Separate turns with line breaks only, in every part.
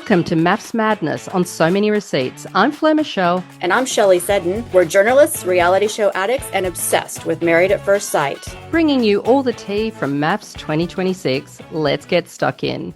Welcome to MAFS Madness on So Many Receipts. I'm Fleur Michelle.
And I'm Shelley Seddon. We're journalists, reality show addicts, and obsessed with Married at First Sight.
Bringing you all the tea from MAFS 2026. Let's get stuck in.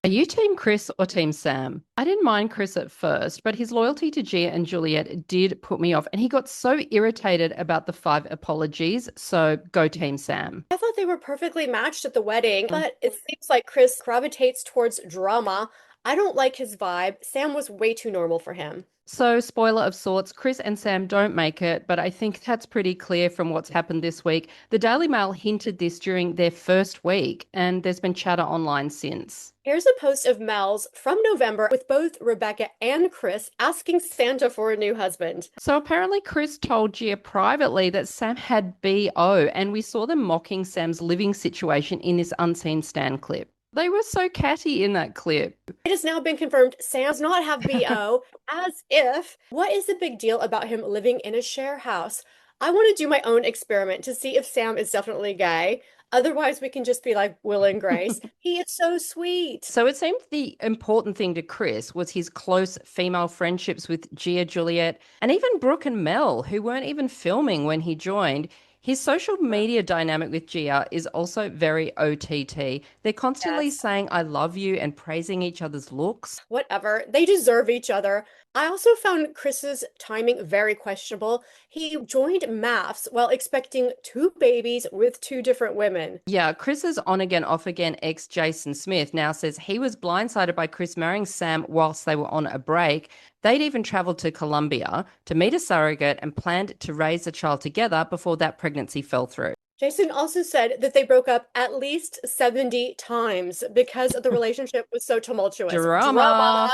Are you Team Chris or Team Sam? I didn't mind Chris at first, but his loyalty to Gia and Juliette did put me off, and he got so irritated about the 5 apologies, so go Team Sam.
I thought they were perfectly matched at the wedding, but it seems like Chris gravitates towards drama. I don't like his vibe. Sam was way too normal for him.
So, spoiler of sorts, Chris and Sam don't make it, but I think that's pretty clear from what's happened this week. The Daily Mail hinted this during their first week, and there's been chatter online since.
Here's a post of Mel's from November with both Rebecca and Chris asking Santa for a new husband.
So apparently Chris told Gia privately that Sam had BO, and we saw them mocking Sam's living situation in this unseen Stan clip. They were so catty in that clip.
It has now been confirmed Sam does not have BO, as if. What is the big deal about him living in a share house? I want to do my own experiment to see if Sam is definitely gay. Otherwise, we can just be like Will and Grace. He is so sweet.
So it seemed the important thing to Chris was his close female friendships with Gia, Juliette, and even Brooke and Mel, who weren't even filming when he joined. His social media dynamic with Gia is also very OTT. They're constantly saying, I love you, and praising each other's looks.
Whatever. They deserve each other. I also found Chris's timing very questionable. He joined MAFS while expecting 2 babies with 2 different women.
Yeah, Chris's on-again, off-again ex Jason Smith now says he was blindsided by Chris marrying Sam whilst they were on a break. They'd even travelled to Colombia to meet a surrogate and planned to raise a child together before that pregnancy fell through.
Jason also said that they broke up at least 70 times because the relationship was so tumultuous.
Drama.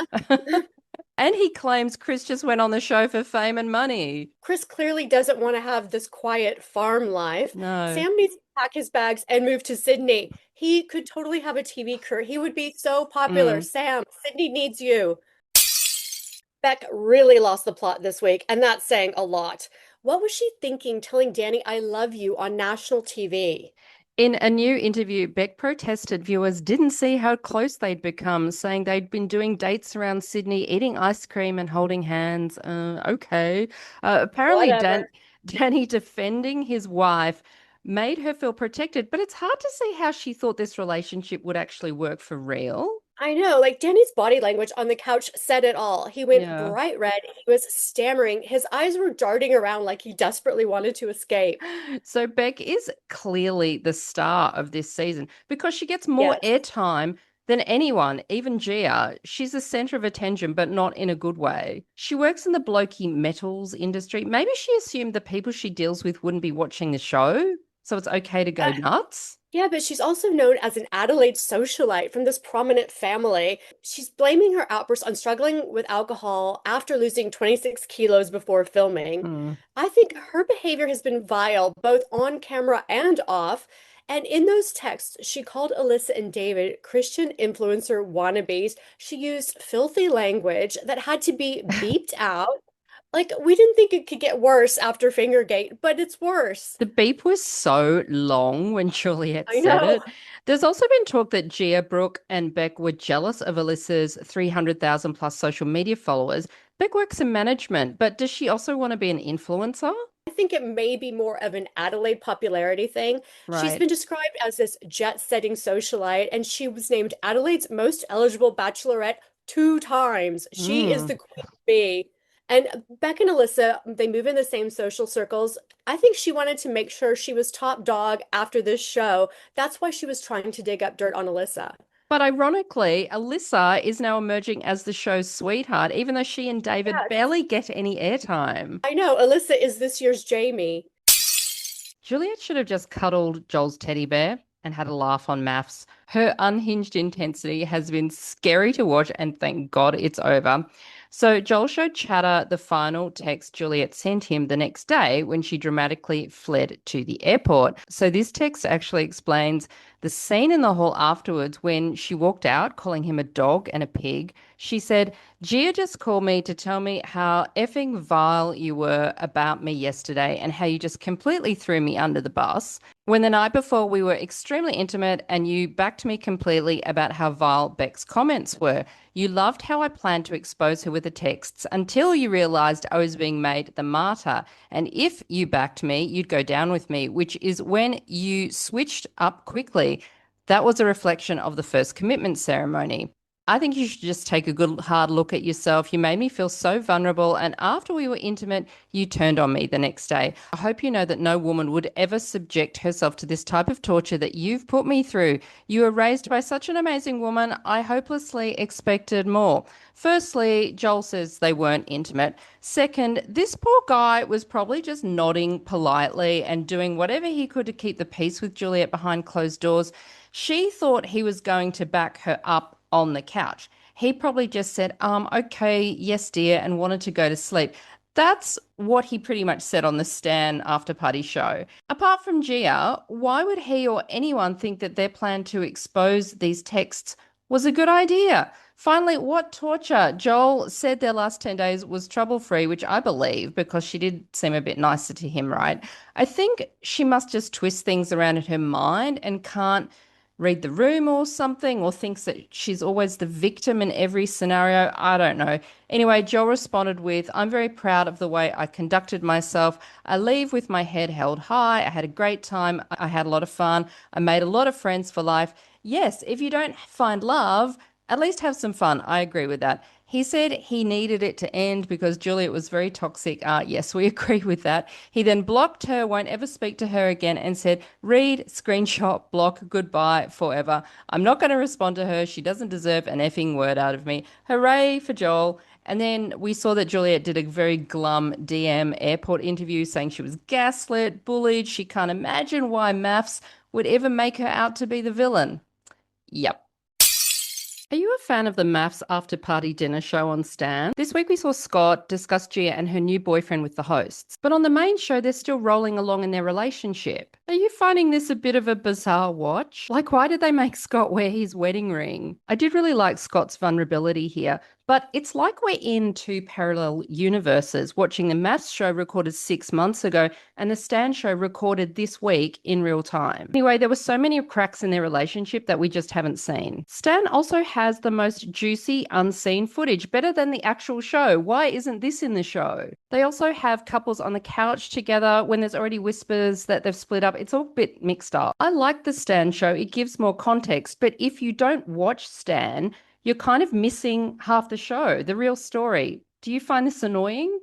And he claims Chris just went on the show for fame and money.
Chris clearly doesn't want to have this quiet farm life.
No.
Sam needs to pack his bags and move to Sydney. He could totally have a TV career. He would be so popular. Sam, Sydney needs you. Beck really lost the plot this week, and that's saying a lot. What was she thinking telling Danny I love you on national TV?
In a new interview, Beck protested viewers didn't see how close they'd become, saying they'd been doing dates around Sydney, eating ice cream and holding hands. Okay. Apparently, Danny defending his wife made her feel protected, but it's hard to see how she thought this relationship would actually work for real.
I know, like Danny's body language on the couch said it all. He went bright red. He was stammering. His eyes were darting around like he desperately wanted to escape.
So Beck is clearly the star of this season because she gets more airtime than anyone, even Gia. She's the center of attention, but not in a good way. She works in the blokey metals industry. Maybe she assumed the people she deals with wouldn't be watching the show, so it's okay to go nuts.
Yeah, but she's also known as an Adelaide socialite from this prominent family. She's blaming her outburst on struggling with alcohol after losing 26 kilos before filming. I think her behavior has been vile, both on camera and off. And in those texts, she called Alyssa and David Christian influencer wannabes. She used filthy language that had to be beeped out. Like, we didn't think it could get worse after Fingergate, but it's worse.
The beep was so long when Juliette said it. There's also been talk that Gia, Brooke, and Beck were jealous of Alyssa's 300,000 plus social media followers. Beck works in management, but does she also want to be an influencer?
I think it may be more of an Adelaide popularity thing.
Right.
She's been described as this jet-setting socialite, and she was named Adelaide's most eligible bachelorette 2 times. She is the queen bee. And Beck and Alyssa, they move in the same social circles. I think she wanted to make sure she was top dog after this show. That's why she was trying to dig up dirt on Alyssa.
But ironically, Alyssa is now emerging as the show's sweetheart, even though she and David barely get any airtime.
I know, Alyssa is this year's Jamie.
Juliette should have just cuddled Joel's teddy bear and had a laugh on MAFS. Her unhinged intensity has been scary to watch, and thank God it's over. So Joel showed Chatter the final text Juliette sent him the next day when she dramatically fled to the airport. So this text actually explains the scene in the hall afterwards when she walked out calling him a dog and a pig. She said, Gia just called me to tell me how effing vile you were about me yesterday and how you just completely threw me under the bus. When the night before we were extremely intimate and you backed me completely about how vile Beck's comments were. You loved how I planned to expose her with the texts until you realized I was being made the martyr. And if you backed me, you'd go down with me, which is when you switched up quickly. That was a reflection of the first commitment ceremony. I think you should just take a good hard look at yourself. You made me feel so vulnerable, and after we were intimate, you turned on me the next day. I hope you know that no woman would ever subject herself to this type of torture that you've put me through. You were raised by such an amazing woman. I hopelessly expected more. Firstly, Joel says they weren't intimate. Second, this poor guy was probably just nodding politely and doing whatever he could to keep the peace with Juliette behind closed doors. She thought he was going to back her up on the couch. He probably just said, okay, yes, dear, and wanted to go to sleep. That's what he pretty much said on the Stan after party show. Apart from Gia, why would he or anyone think that their plan to expose these texts was a good idea? Finally, what torture? Joel said their last 10 days was trouble free, which I believe because she did seem a bit nicer to him, right? I think she must just twist things around in her mind and can't read the room or something, or thinks that she's always the victim in every scenario. I don't know. Anyway, Joel responded with, I'm very proud of the way I conducted myself. I leave with my head held high. I had a great time. I had a lot of fun. I made a lot of friends for life. Yes, if you don't find love, at least have some fun. I agree with that. He said he needed it to end because Juliet was very toxic. Yes, we agree with that. He then blocked her, won't ever speak to her again, and said, read, screenshot, block, goodbye, forever. I'm not going to respond to her. She doesn't deserve an effing word out of me. Hooray for Joel. And then we saw that Juliet did a very glum DM airport interview saying she was gaslit, bullied. She can't imagine why MAFS would ever make her out to be the villain. Yep. Are you a fan of the MAFS after party dinner show on Stan? This week we saw Scott discuss Gia and her new boyfriend with the hosts, but on the main show they're still rolling along in their relationship. Are you finding this a bit of a bizarre watch? Like, why did they make Scott wear his wedding ring? I did really like Scott's vulnerability here, but it's like we're in two parallel universes, watching the MAFS show recorded 6 months ago and the Stan show recorded this week in real time. Anyway, there were so many cracks in their relationship that we just haven't seen. Stan also has the most juicy unseen footage, better than the actual show. Why isn't this in the show? They also have couples on the couch together when there's already whispers that they've split up. It's all a bit mixed up. I like the Stan show. It gives more context, but if you don't watch Stan, you're kind of missing half the show, the real story. Do you find this annoying?